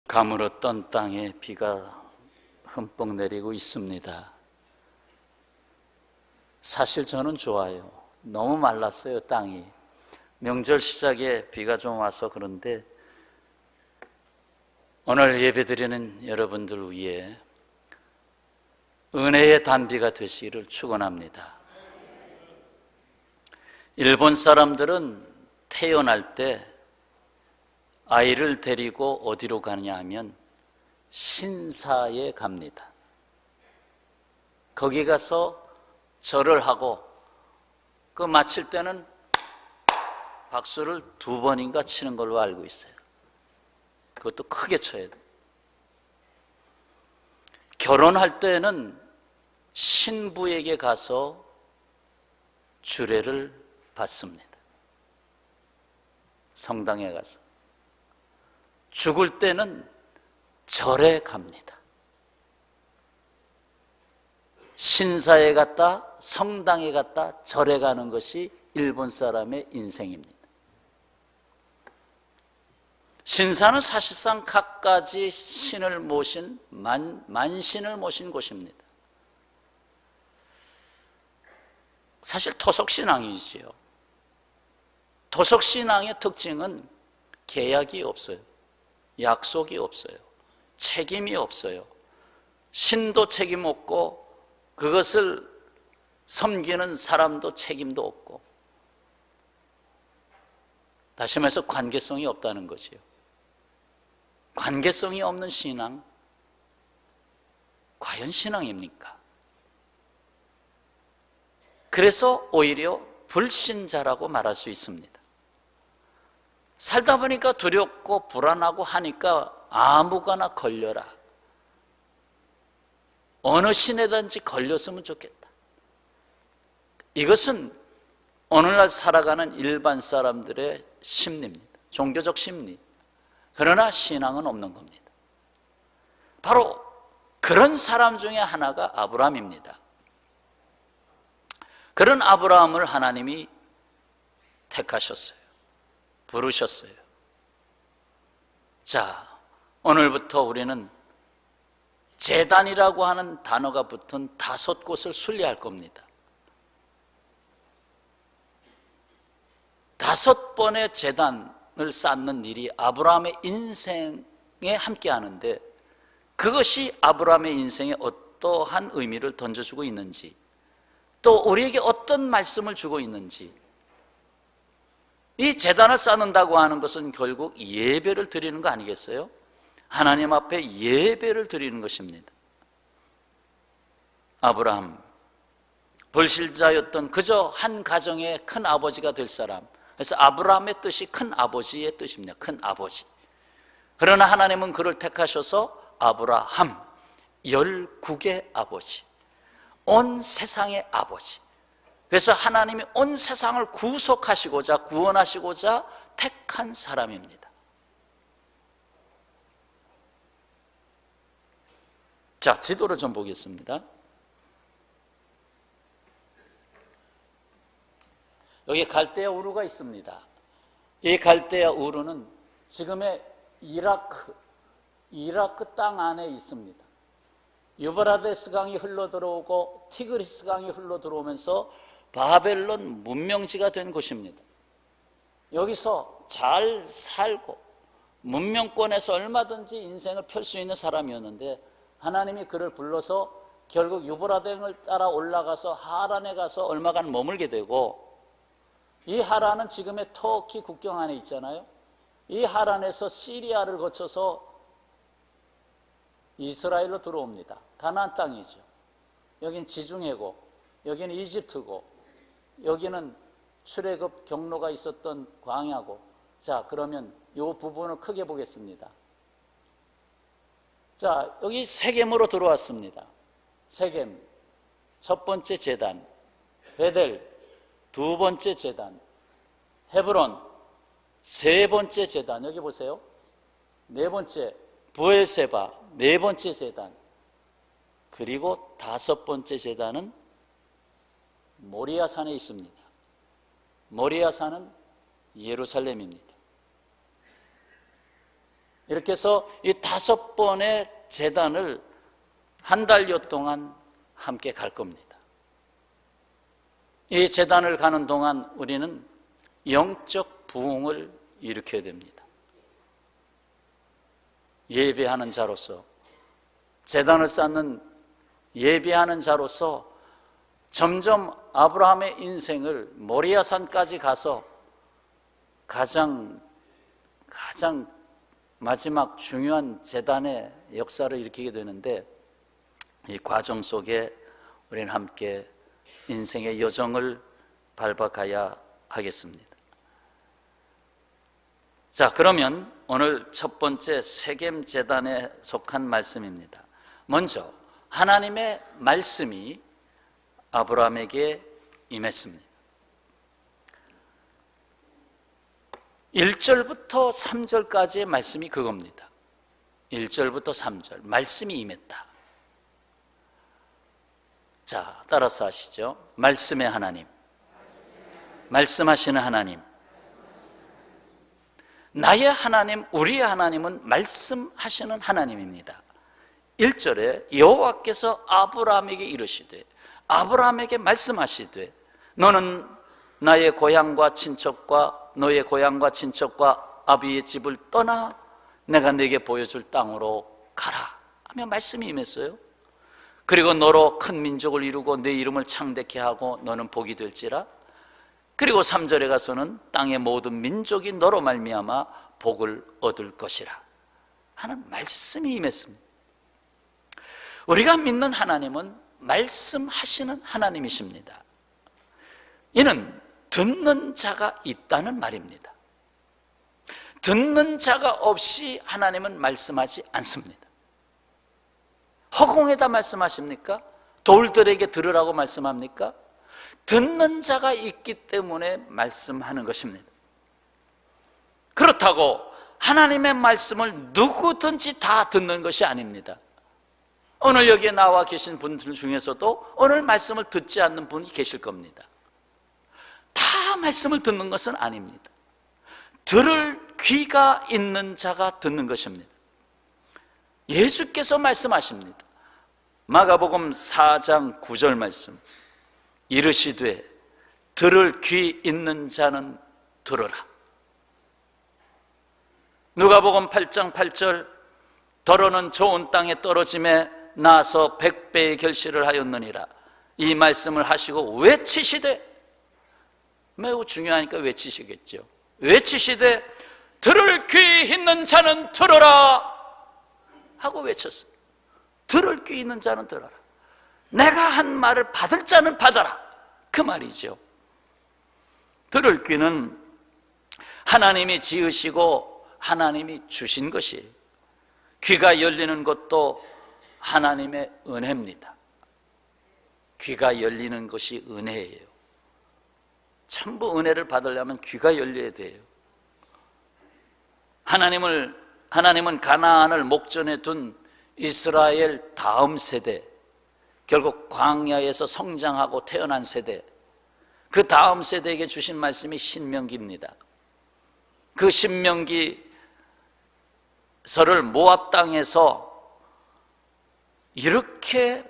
가물었던 땅에 비가 흠뻑 내리고 있습니다. 사실 저는 좋아요. 너무 말랐어요, 땅이. 명절 시작에 비가 좀 와서 그런데 오늘 예배드리는 여러분들 위해 은혜의 단비가 되시기를 축원합니다. 일본 사람들은 태어날 때 아이를 데리고 어디로 가느냐 하면 신사에 갑니다. 거기 가서 절을 하고 그 마칠 때는 박수를 2번인가 치는 걸로 알고 있어요. 그것도 크게 쳐야 돼요. 결혼할 때는 신부에게 가서 주례를 받습니다. 성당에 가서. 죽을 때는 절에 갑니다. 신사에 갔다 성당에 갔다 절에 가는 것이 일본 사람의 인생입니다. 신사는 사실상 갖가지 신을 모신 만신을 모신 곳입니다. 사실 토속신앙이지요. 토속신앙의 특징은 계약이 없어요. 약속이 없어요. 책임이 없어요. 신도 책임 없고 그것을 섬기는 사람도 책임도 없고, 다시 말해서 관계성이 없다는 거지요. 관계성이 없는 신앙, 과연 신앙입니까? 그래서 오히려 불신자라고 말할 수 있습니다. 살다 보니까 두렵고 불안하고 하니까 아무거나 걸려라. 어느 신에든지 걸렸으면 좋겠다. 이것은 오늘날 살아가는 일반 사람들의 심리입니다. 종교적 심리. 그러나 신앙은 없는 겁니다. 바로 그런 사람 중에 하나가 아브라함입니다. 그런 아브라함을 하나님이 택하셨어요. 부르셨어요. 자, 오늘부터 우리는 제단이라고 하는 단어가 붙은 5곳을 순례할 겁니다. 5번의 제단을 쌓는 일이 아브라함의 인생에 함께 하는데, 그것이 아브라함의 인생에 어떠한 의미를 던져주고 있는지, 또 우리에게 어떤 말씀을 주고 있는지, 이 제단을 쌓는다고 하는 것은 결국 예배를 드리는 거 아니겠어요? 하나님 앞에 예배를 드리는 것입니다. 아브라함, 불신자였던 그저 한 가정의 큰 아버지가 될 사람. 그래서 아브라함의 뜻이 큰 아버지의 뜻입니다. 큰 아버지. 그러나 하나님은 그를 택하셔서 아브라함, 열국의 아버지, 온 세상의 아버지. 그래서 하나님이 온 세상을 구속하시고자, 구원하시고자 택한 사람입니다. 자, 지도를 좀 보겠습니다. 여기 갈대아 우르가 있습니다. 이 갈대아 우르는 지금의 이라크 땅 안에 있습니다. 유브라데스 강이 흘러들어오고 티그리스 강이 흘러들어오면서 바벨론 문명지가 된 곳입니다. 여기서 잘 살고 문명권에서 얼마든지 인생을 펼 수 있는 사람이었는데, 하나님이 그를 불러서 결국 유브라데를 따라 올라가서 하란에 가서 얼마간 머물게 되고, 이 하란은 지금의 터키 국경 안에 있잖아요. 이 하란에서 시리아를 거쳐서 이스라엘로 들어옵니다. 가나안 땅이죠. 여긴 지중해고, 여기는 이집트고, 여기는 출애굽 경로가 있었던 광야고. 자, 그러면 이 부분을 크게 보겠습니다. 자, 여기 세겜으로 들어왔습니다. 세겜, 첫 번째 제단. 베델, 2번째 제단. 헤브론, 3번째 제단. 여기 보세요. 4번째 브엘세바, 4번째 제단. 그리고 5번째 제단은 모리아산에 있습니다. 모리아산은 예루살렘입니다. 이렇게 해서 이 5번의 제단을 한 달여 동안 함께 갈 겁니다. 이 제단을 가는 동안 우리는 영적 부흥을 일으켜야 됩니다. 예배하는 자로서, 제단을 쌓는 예배하는 자로서 점점 아브라함의 인생을 모리아산까지 가서 가장 마지막 중요한 제단의 역사를 일으키게 되는데, 이 과정 속에 우리는 함께 인생의 여정을 밟아가야 하겠습니다. 자, 그러면 오늘 첫 번째 세겜 제단에 속한 말씀입니다. 먼저 하나님의 말씀이 아브라함에게 임했습니다. 1절부터 3절까지의 말씀이 그겁니다. 1절부터 3절 말씀이 임했다. 자, 따라서 하시죠. 말씀의 하나님, 말씀하시는 하나님. 나의 하나님, 우리의 하나님은 말씀하시는 하나님입니다. 1절에 여호와께서 아브라함에게 이르시되, 아브라함에게 말씀하시되, 너는 나의 고향과 친척과 너의 고향과 친척과 아비의 집을 떠나 내가 네게 보여줄 땅으로 가라 하며 말씀이 임했어요. 그리고 너로 큰 민족을 이루고 내 이름을 창대케 하고 너는 복이 될지라. 그리고 3절에 가서는 땅의 모든 민족이 너로 말미암아 복을 얻을 것이라 하는 말씀이 임했습니다. 우리가 믿는 하나님은 말씀하시는 하나님이십니다. 이는 듣는 자가 있다는 말입니다. 듣는 자가 없이 하나님은 말씀하지 않습니다. 허공에다 말씀하십니까? 돌들에게 들으라고 말씀합니까? 듣는 자가 있기 때문에 말씀하는 것입니다. 그렇다고 하나님의 말씀을 누구든지 다 듣는 것이 아닙니다. 오늘 여기에 나와 계신 분들 중에서도 오늘 말씀을 듣지 않는 분이 계실 겁니다. 다 말씀을 듣는 것은 아닙니다. 들을 귀가 있는 자가 듣는 것입니다. 예수께서 말씀하십니다. 마가복음 4장 9절 말씀, 이르시되 들을 귀 있는 자는 들으라. 누가복음 8장 8절, 더러는 좋은 땅에 떨어짐에 나서 100배의 결실을 하였느니라. 이 말씀을 하시고 외치시되, 매우 중요하니까 외치시겠죠. 외치시되 들을 귀 있는 자는 들어라 하고 외쳤어요. 들을 귀 있는 자는 들어라. 내가 한 말을 받을 자는 받아라, 그 말이죠. 들을 귀는 하나님이 지으시고 하나님이 주신 것이, 귀가 열리는 것도 하나님의 은혜입니다. 귀가 열리는 것이 은혜예요. 전부 은혜를 받으려면 귀가 열려야 돼요. 하나님은 가나안을 목전에 둔 이스라엘 다음 세대, 결국 광야에서 성장하고 태어난 세대, 그 다음 세대에게 주신 말씀이 신명기입니다. 그 신명기서를 모압 땅에서 이렇게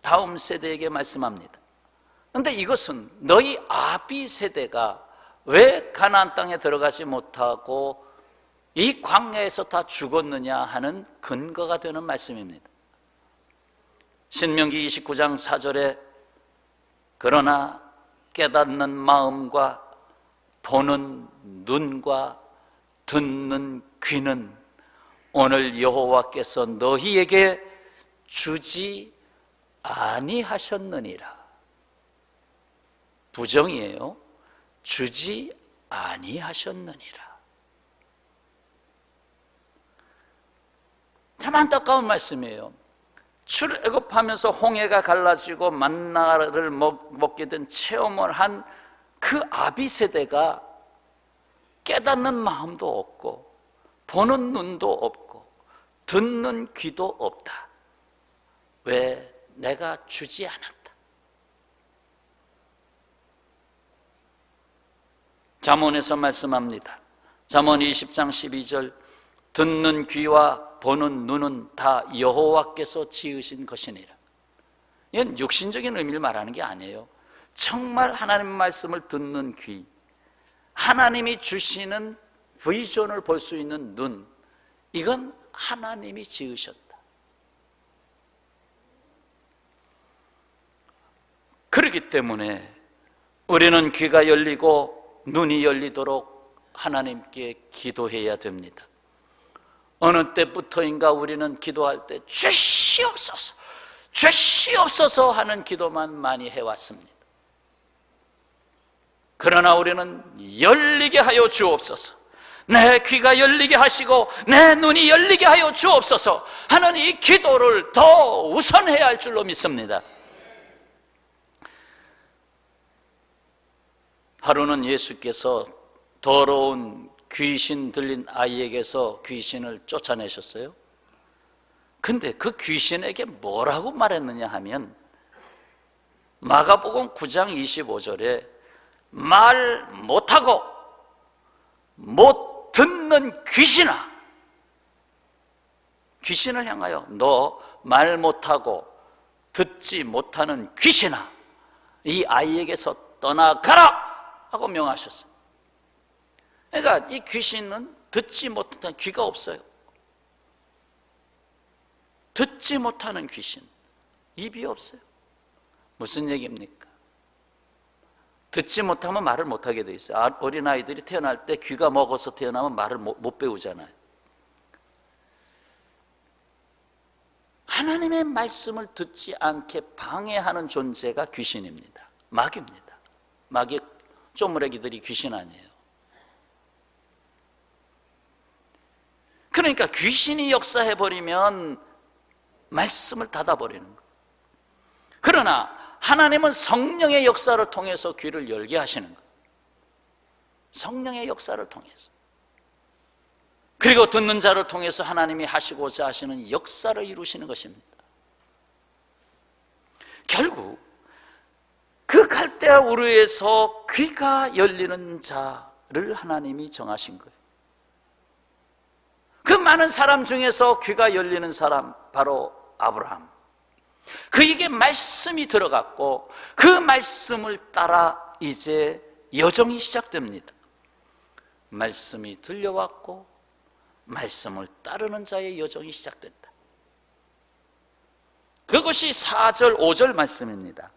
다음 세대에게 말씀합니다. 그런데 이것은 너희 아비 세대가 왜 가나안 땅에 들어가지 못하고 이 광야에서 다 죽었느냐 하는 근거가 되는 말씀입니다. 신명기 29장 4절에 그러나 깨닫는 마음과 보는 눈과 듣는 귀는 오늘 여호와께서 너희에게 주지 아니하셨느니라. 부정이에요. 주지 아니하셨느니라. 참 안타까운 말씀이에요. 출애굽하면서 홍해가 갈라지고 만나를 먹게 된 체험을 한 그 아비 세대가 깨닫는 마음도 없고 보는 눈도 없고 듣는 귀도 없다. 왜? 내가 주지 않았다. 잠언에서 말씀합니다. 잠언 20장 12절, 듣는 귀와 보는 눈은 다 여호와께서 지으신 것이니라. 이건 육신적인 의미를 말하는 게 아니에요. 정말 하나님의 말씀을 듣는 귀, 하나님이 주시는 비전을 볼 수 있는 눈, 이건 하나님이 지으셨다. 그렇기 때문에 우리는 귀가 열리고 눈이 열리도록 하나님께 기도해야 됩니다. 어느 때부터인가 우리는 기도할 때 주시옵소서, 주시옵소서 하는 기도만 많이 해왔습니다. 그러나 우리는 열리게 하여 주옵소서, 내 귀가 열리게 하시고 내 눈이 열리게 하여 주옵소서 하는 이 기도를 더 우선해야 할 줄로 믿습니다. 하루는 예수께서 더러운 귀신 들린 아이에게서 귀신을 쫓아내셨어요. 근데 그 귀신에게 뭐라고 말했느냐 하면 마가복음 9장 25절에 말 못하고 못 듣는 귀신아, 귀신을 향하여 너 말 못하고 듣지 못하는 귀신아, 이 아이에게서 떠나가라 하고 명하셨어요. 그러니까 이 귀신은 듣지 못하는, 귀가 없어요. 듣지 못하는 귀신, 입이 없어요. 무슨 얘기입니까? 듣지 못하면 말을 못하게 돼 있어요. 어린아이들이 태어날 때 귀가 먹어서 태어나면 말을 못 배우잖아요. 하나님의 말씀을 듣지 않게 방해하는 존재가 귀신입니다. 마귀입니다. 마귀 쪼무레기들이 귀신 아니에요. 그러니까 귀신이 역사해버리면 말씀을 닫아버리는 거예요. 그러나 하나님은 성령의 역사를 통해서 귀를 열게 하시는 거예요. 성령의 역사를 통해서. 그리고 듣는 자를 통해서 하나님이 하시고자 하시는 역사를 이루시는 것입니다. 결국 그 갈대아 우르에서 귀가 열리는 자를 하나님이 정하신 거예요. 그 많은 사람 중에서 귀가 열리는 사람, 바로 아브라함. 그에게 말씀이 들어갔고 그 말씀을 따라 이제 여정이 시작됩니다. 말씀이 들려왔고 말씀을 따르는 자의 여정이 시작됐다. 그것이 4절 5절 말씀입니다.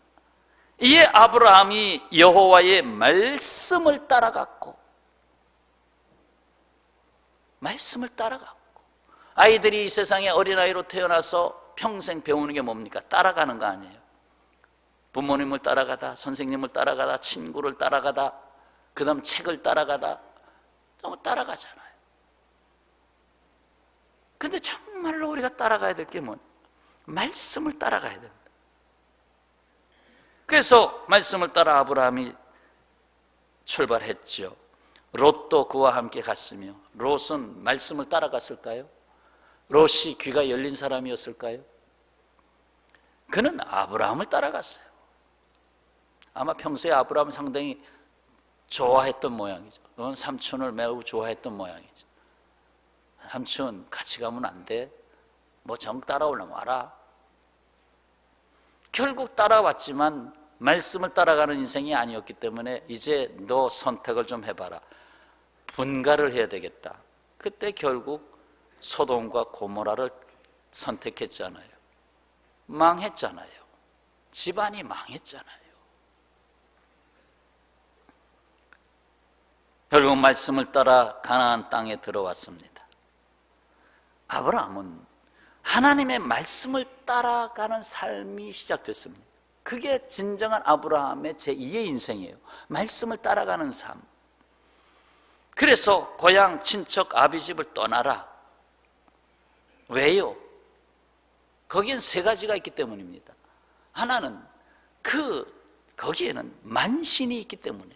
이에 아브라함이 여호와의 말씀을 따라갔고, 말씀을 따라갔고, 아이들이 이 세상에 어린아이로 태어나서 평생 배우는 게 뭡니까? 따라가는 거 아니에요. 부모님을 따라가다, 선생님을 따라가다, 친구를 따라가다, 그 다음 책을 따라가다, 너무 따라가잖아요. 근데 정말로 우리가 따라가야 될 게 뭐냐? 말씀을 따라가야 됩니다. 그래서 말씀을 따라 아브라함이 출발했죠. 롯도 그와 함께 갔으며, 롯은 말씀을 따라갔을까요? 롯이 귀가 열린 사람이었을까요? 그는 아브라함을 따라갔어요. 아마 평소에 아브라함을 상당히 좋아했던 모양이죠. 그건 삼촌을 매우 좋아했던 모양이죠. 삼촌 같이 가면 안 돼? 뭐 정 따라오려면 와라. 결국 따라왔지만 말씀을 따라가는 인생이 아니었기 때문에 이제 너 선택을 좀 해봐라. 분가를 해야 되겠다. 그때 결국 소돔과 고모라를 선택했잖아요. 망했잖아요. 집안이 망했잖아요. 결국 말씀을 따라 가나안 땅에 들어왔습니다. 아브라함은 하나님의 말씀을 따라가는 삶이 시작됐습니다. 그게 진정한 아브라함의 제2의 인생이에요. 말씀을 따라가는 삶. 그래서 고향 친척 아비집을 떠나라. 왜요? 거기엔 세 가지가 있기 때문입니다. 하나는 거기에는 만신이 있기 때문에,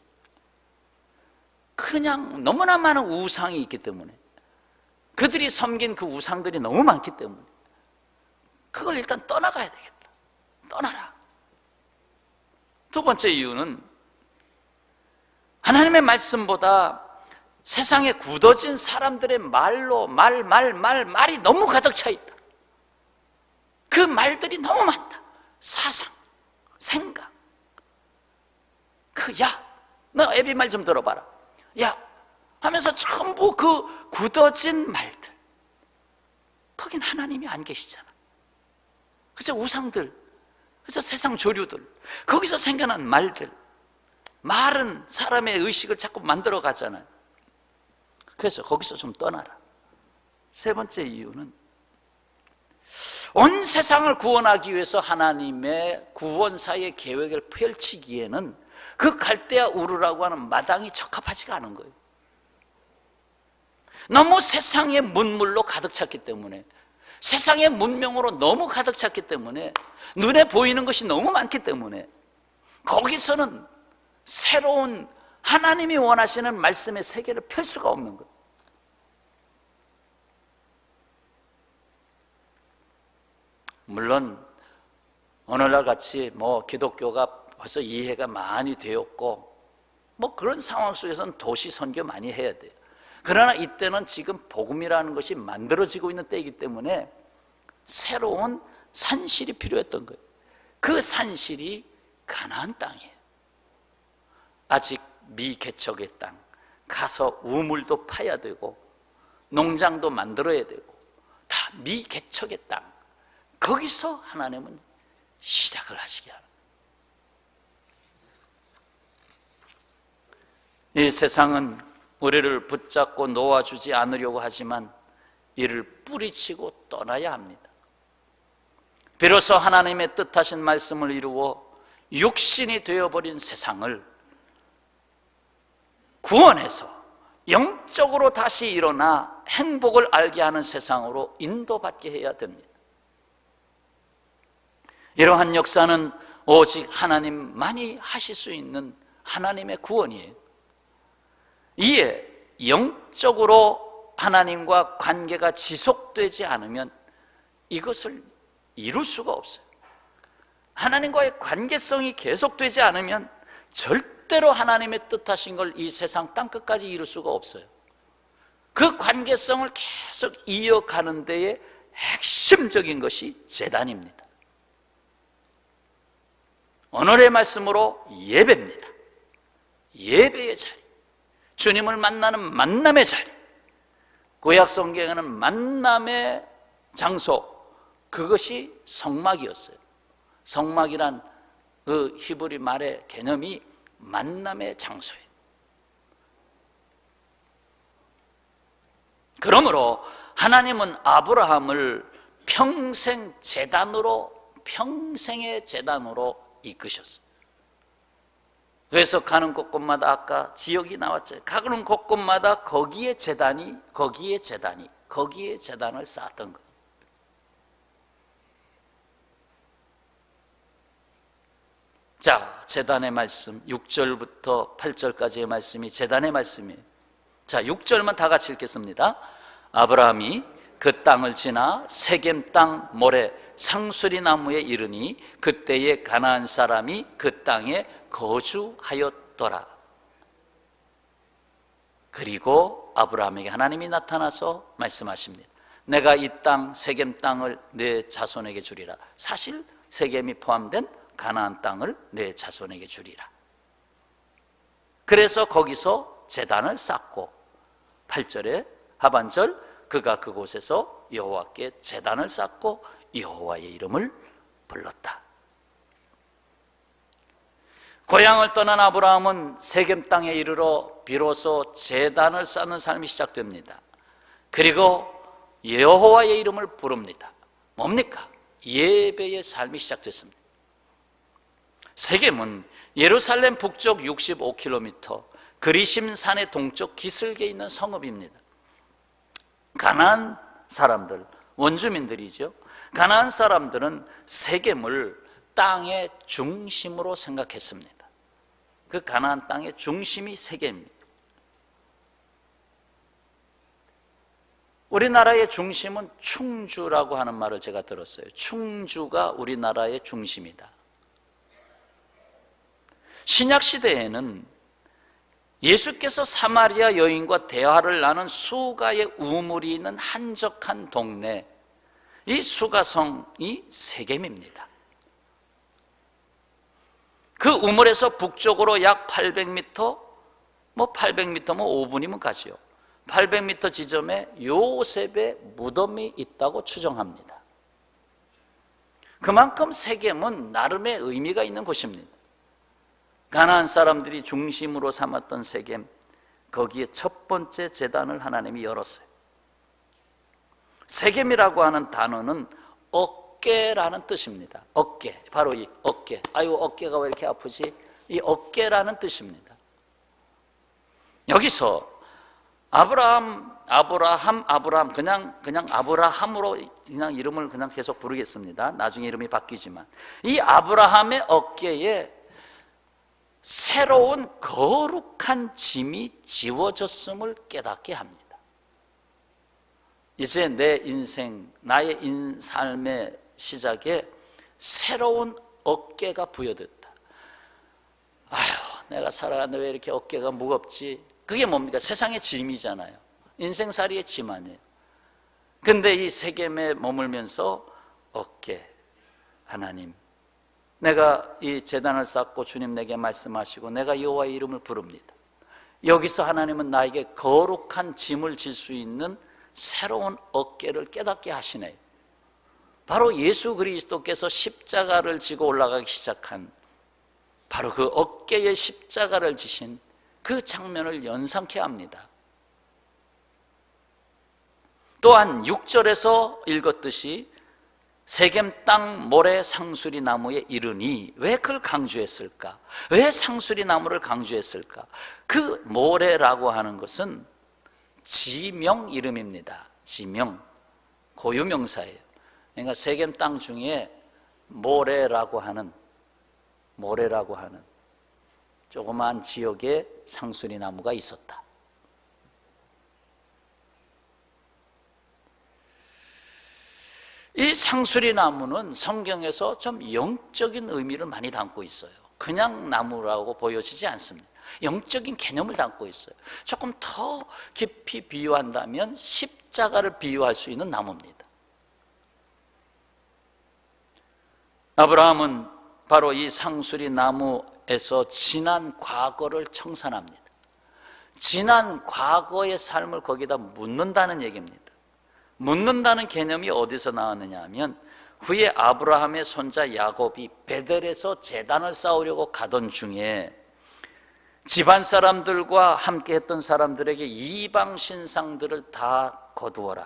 그냥 너무나 많은 우상이 있기 때문에, 그들이 섬긴 그 우상들이 너무 많기 때문에 그걸 일단 떠나가야 되겠다. 떠나라. 두 번째 이유는 하나님의 말씀보다 세상에 굳어진 사람들의 말로 말이 너무 가득 차 있다. 그 말들이 너무 많다. 사상, 생각. 너 애비 말 좀 들어봐라. 하면서 전부 그 굳어진 말들. 거긴 하나님이 안 계시잖아. 그래서 우상들, 그래서 세상 조류들, 거기서 생겨난 말들. 말은 사람의 의식을 자꾸 만들어 가잖아요. 그래서 거기서 좀 떠나라. 세 번째 이유는 온 세상을 구원하기 위해서 하나님의 구원사의 계획을 펼치기에는 그 갈대아 우르라고 하는 마당이 적합하지가 않은 거예요. 너무 세상의 문물로 가득 찼기 때문에, 세상의 문명으로 너무 가득 찼기 때문에, 눈에 보이는 것이 너무 많기 때문에 거기서는 새로운 하나님이 원하시는 말씀의 세계를 펼 수가 없는 거예요. 물론 오늘날 같이 기독교가 벌써 이해가 많이 되었고 그런 상황 속에서는 도시 선교 많이 해야 돼요. 그러나 이때는 지금 복음이라는 것이 만들어지고 있는 때이기 때문에 새로운 산실이 필요했던 거예요. 그 산실이 가나안 땅이에요. 아직 미개척의 땅, 가서 우물도 파야 되고 농장도 만들어야 되고 다 미개척의 땅. 거기서 하나님은 시작을 하시게 하는 거예요. 이 세상은 우리를 붙잡고 놓아주지 않으려고 하지만 이를 뿌리치고 떠나야 합니다. 비로소 하나님의 뜻하신 말씀을 이루어 육신이 되어버린 세상을 구원해서 영적으로 다시 일어나 행복을 알게 하는 세상으로 인도받게 해야 됩니다. 이러한 역사는 오직 하나님만이 하실 수 있는 하나님의 구원이에요. 이에 영적으로 하나님과 관계가 지속되지 않으면 이것을 이룰 수가 없어요. 하나님과의 관계성이 계속되지 않으면 절대로 하나님의 뜻하신 걸 이 세상 땅끝까지 이룰 수가 없어요. 그 관계성을 계속 이어가는 데에 핵심적인 것이 제단입니다. 오늘의 말씀으로 예배입니다. 예배의 자리, 주님을 만나는 만남의 자리, 구약 성경에는 만남의 장소, 그것이 성막이었어요. 성막이란 그 히브리 말의 개념이 만남의 장소예요. 그러므로 하나님은 아브라함을 평생 평생의 제단으로 이끄셨어요. 그래서 가는 곳곳마다 아까 지역이 나왔죠. 가는 곳곳마다 거기에 제단을 쌓았던 거예요. 자, 제단의 말씀 6절부터 8절까지의 말씀이 제단의 말씀이에요. 자, 6절만 다 같이 읽겠습니다. 아브라함이 그 땅을 지나 세겜 땅 모래 상수리 나무에 이르니 그때에 가나안 사람이 그 땅에 거주하였더라. 그리고 아브라함에게 하나님이 나타나서 말씀하십니다. 내가 이 땅 세겜 땅을 내 자손에게 주리라. 사실 세겜이 포함된 가나안 땅을 내 자손에게 주리라. 그래서 거기서 제단을 쌓고 8절에 하반절 그가 그곳에서 여호와께 제단을 쌓고 여호와의 이름을 불렀다. 고향을 떠난 아브라함은 세겜 땅에 이르러 비로소 제단을 쌓는 삶이 시작됩니다. 그리고 여호와의 이름을 부릅니다. 뭡니까? 예배의 삶이 시작됐습니다. 세겜은 예루살렘 북쪽 65km, 그리심 산의 동쪽 기슭에 있는 성읍입니다. 가나안 사람들, 원주민들이죠. 가나안 사람들은 세겜을 땅의 중심으로 생각했습니다. 그 가나안 땅의 중심이 세겜입니다. 우리나라의 중심은 충주라고 하는 말을 제가 들었어요. 충주가 우리나라의 중심이다. 신약 시대에는 예수께서 사마리아 여인과 대화를 나눈 수가의 우물이 있는 한적한 동네, 이 수가성이 세겜입니다. 그 우물에서 북쪽으로 약 800m, 800m면 5분이면 가지요. 800m 지점에 요셉의 무덤이 있다고 추정합니다. 그만큼 세겜은 나름의 의미가 있는 곳입니다. 가나안 사람들이 중심으로 삼았던 세겜, 거기에 첫 번째 제단을 하나님이 열었어요. 세겜이라고 하는 단어는 어깨라는 뜻입니다. 어깨, 바로 이 어깨. 아이고, 어깨가 왜 이렇게 아프지? 이 어깨라는 뜻입니다. 여기서 아브라함 그냥 아브라함으로 그냥 이름을 그냥 계속 부르겠습니다. 나중에 이름이 바뀌지만 이 아브라함의 어깨에 새로운 거룩한 짐이 지워졌음을 깨닫게 합니다. 이제 내 인생, 나의 삶의 시작에 새로운 어깨가 부여됐다. 아휴, 내가 살아가는데 왜 이렇게 어깨가 무겁지? 그게 뭡니까? 세상의 짐이잖아요. 인생살이의 짐 아니에요. 근데 이 세겜에 머물면서 어깨, 하나님, 내가 이 제단을 쌓고 주님 내게 말씀하시고 내가 여호와의 이름을 부릅니다. 여기서 하나님은 나에게 거룩한 짐을 질 수 있는 새로운 어깨를 깨닫게 하시네요. 바로 예수 그리스도께서 십자가를 지고 올라가기 시작한 바로 그 어깨에 십자가를 지신 그 장면을 연상케 합니다. 또한 6절에서 읽었듯이 세겜 땅 모래 상수리 나무에 이르니, 왜 그걸 강조했을까? 왜 상수리 나무를 강조했을까? 그 모래라고 하는 것은 지명 이름입니다. 지명, 고유명사예요. 그러니까 세겜 땅 중에 모래라고 하는 조그마한 지역에 상수리 나무가 있었다. 이 상수리 나무는 성경에서 좀 영적인 의미를 많이 담고 있어요. 그냥 나무라고 보여지지 않습니다. 영적인 개념을 담고 있어요. 조금 더 깊이 비유한다면 십자가를 비유할 수 있는 나무입니다. 아브라함은 바로 이 상수리 나무에서 지난 과거를 청산합니다. 지난 과거의 삶을 거기다 묻는다는 얘기입니다. 묻는다는 개념이 어디서 나왔느냐 하면, 후에 아브라함의 손자 야곱이 베델에서 제단을 쌓으려고 가던 중에 집안 사람들과 함께 했던 사람들에게 이방 신상들을 다 거두어라,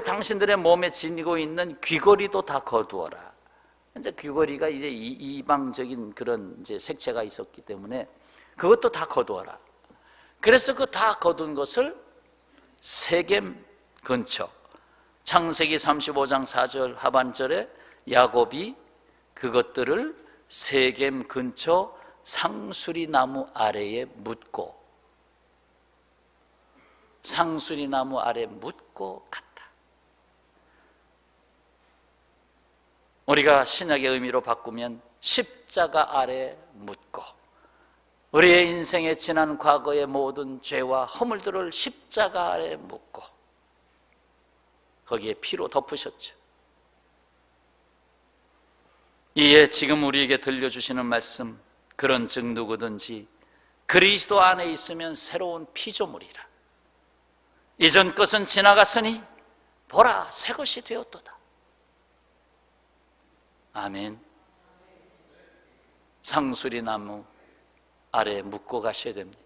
당신들의 몸에 지니고 있는 귀걸이도 다 거두어라. 이제 귀걸이가 이제 이방적인 그런 이제 색채가 있었기 때문에 그것도 다 거두어라. 그래서 그 다 거둔 것을 세겜 근처, 창세기 35장 4절 하반절에 야곱이 그것들을 세겜 근처 상수리 나무 아래에 묻고, 상수리 나무 아래에 묻고 갔다. 우리가 신약의 의미로 바꾸면 십자가 아래 묻고, 우리의 인생에 지난 과거의 모든 죄와 허물들을 십자가 아래 묻고 거기에 피로 덮으셨죠. 이에 지금 우리에게 들려주시는 말씀, 그런즉 누구든지 그리스도 안에 있으면 새로운 피조물이라. 이전 것은 지나갔으니 보라, 새 것이 되었도다. 아멘. 상수리 나무 아래에 묻고 가셔야 됩니다.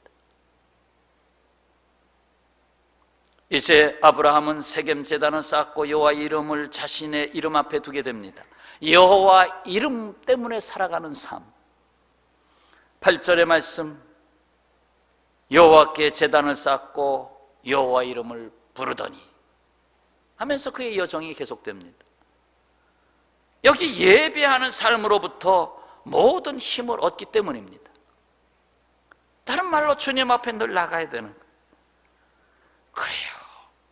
이제 아브라함은 세겜 제단을 쌓고 여호와 이름을 자신의 이름 앞에 두게 됩니다. 여호와 이름 때문에 살아가는 삶. 8절의 말씀, 여호와께 제단을 쌓고 여호와 이름을 부르더니 하면서 그의 여정이 계속됩니다. 여기 예배하는 삶으로부터 모든 힘을 얻기 때문입니다. 다른 말로 주님 앞에 늘 나가야 되는 거예요.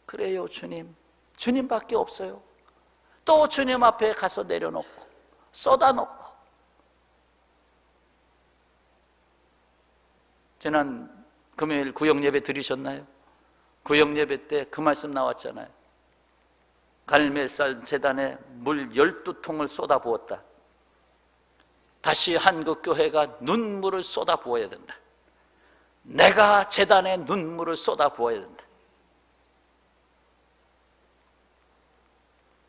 그래요 주님, 주님밖에 없어요. 또 주님 앞에 가서 내려놓고 쏟아놓고, 지난 금요일 구역예배 드리셨나요? 구역예배 때 그 말씀 나왔잖아요. 갈멜살 제단에 물 12통을 쏟아 부었다. 다시 한국교회가 눈물을 쏟아 부어야 된다. 내가 제단에 눈물을 쏟아 부어야 된다.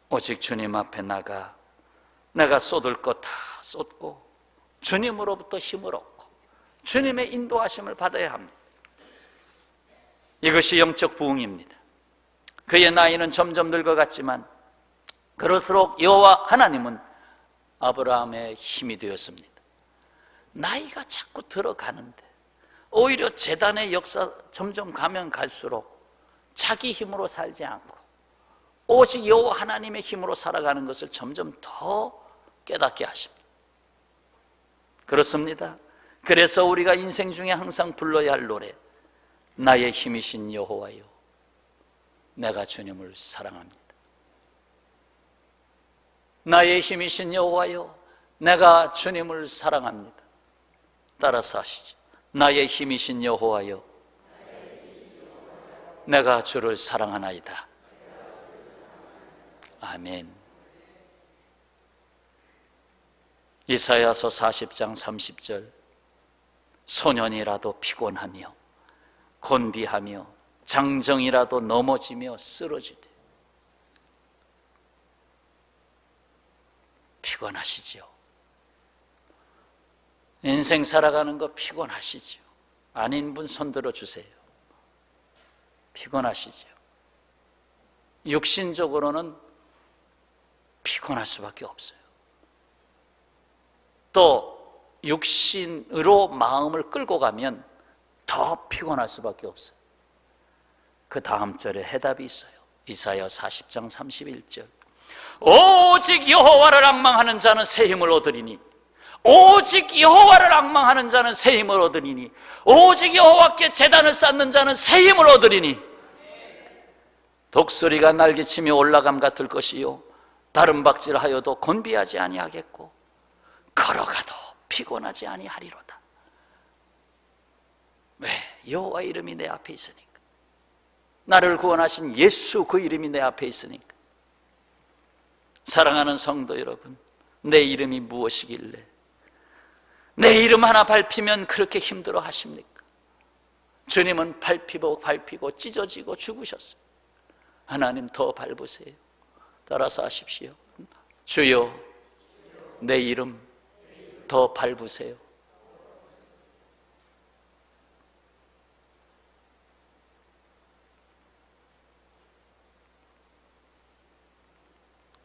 오직 주님 앞에 나가 내가 쏟을 것 다 쏟고 주님으로부터 힘을 얻고 주님의 인도하심을 받아야 합니다. 이것이 영적 부흥입니다. 그의 나이는 점점 늙어갔지만 그럴수록 여호와 하나님은 아브라함의 힘이 되었습니다. 나이가 자꾸 들어가는데 오히려 제단의 역사 점점 가면 갈수록 자기 힘으로 살지 않고 오직 여호와 하나님의 힘으로 살아가는 것을 점점 더 깨닫게 하십니다. 그렇습니다. 그래서 우리가 인생 중에 항상 불러야 할 노래, 나의 힘이신 여호와여, 내가 주님을 사랑합니다. 나의 힘이신 여호와여, 내가 주님을 사랑합니다. 따라서 하시죠. 나의 힘이신 여호와여, 내가 주를 사랑하나이다. 아멘. 이사야서 40장 30절, 소년이라도 피곤하며 곤비하며 장정이라도 넘어지며 쓰러지되. 피곤하시죠? 인생 살아가는 거 피곤하시죠? 아닌 분 손 들어주세요. 피곤하시죠? 육신적으로는 피곤할 수밖에 없어요. 또 육신으로 마음을 끌고 가면 더 피곤할 수밖에 없어요. 그 다음 절에 해답이 있어요. 이사야 40장 31절, 오직 여호와를 앙망하는 자는 새 힘을 얻으리니, 오직 여호와를 앙망하는 자는 새 힘을 얻으리니, 오직 여호와께 제단을 쌓는 자는 새 힘을 얻으리니, 독수리가 날개치며 올라감 같을 것이요 다른 박질하여도 곤비하지 아니하겠고 걸어가도 피곤하지 아니하리로다. 왜? 여호와 이름이 내 앞에 있으니까. 나를 구원하신 예수 그 이름이 내 앞에 있으니까. 사랑하는 성도 여러분, 내 이름이 무엇이길래 내 이름 하나 밟히면 그렇게 힘들어 하십니까? 주님은 밟히고 찢어지고 죽으셨어요. 하나님 더 밟으세요. 따라서 하십시오. 주여, 내 이름 더 밟으세요.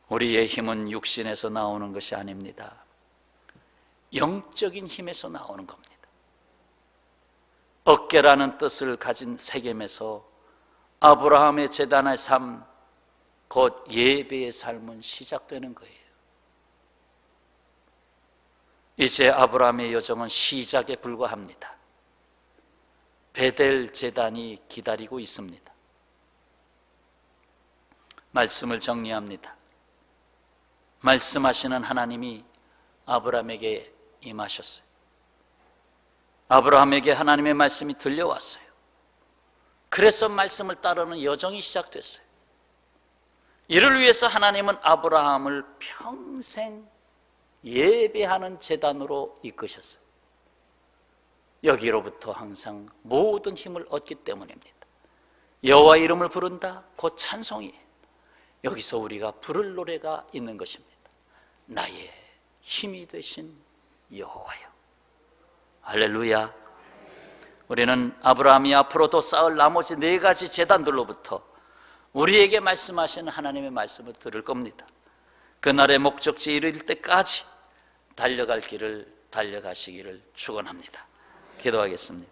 우리의 힘은 육신에서 나오는 것이 아닙니다. 영적인 힘에서 나오는 겁니다. 어깨라는 뜻을 가진 세겜에서 아브라함의 제단의 삶, 곧 예배의 삶은 시작되는 거예요. 이제 아브라함의 여정은 시작에 불과합니다. 베델 제단이 기다리고 있습니다. 말씀을 정리합니다. 말씀하시는 하나님이 아브라함에게 임하셨어요. 아브라함에게 하나님의 말씀이 들려왔어요. 그래서 말씀을 따르는 여정이 시작됐어요. 이를 위해서 하나님은 아브라함을 평생 예배하는 제단으로 이끄셨어요. 여기로부터 항상 모든 힘을 얻기 때문입니다. 여호와 이름을 부른다, 곧 찬송이에요. 여기서 우리가 부를 노래가 있는 것입니다. 나의 힘이 되신 여호와여. 할렐루야. 우리는 아브라함이 앞으로도 쌓을 나머지 4가지 제단들로부터 우리에게 말씀하시는 하나님의 말씀을 들을 겁니다. 그날의 목적지에 이를 때까지 달려갈 길을 달려가시기를 축원합니다. 기도하겠습니다.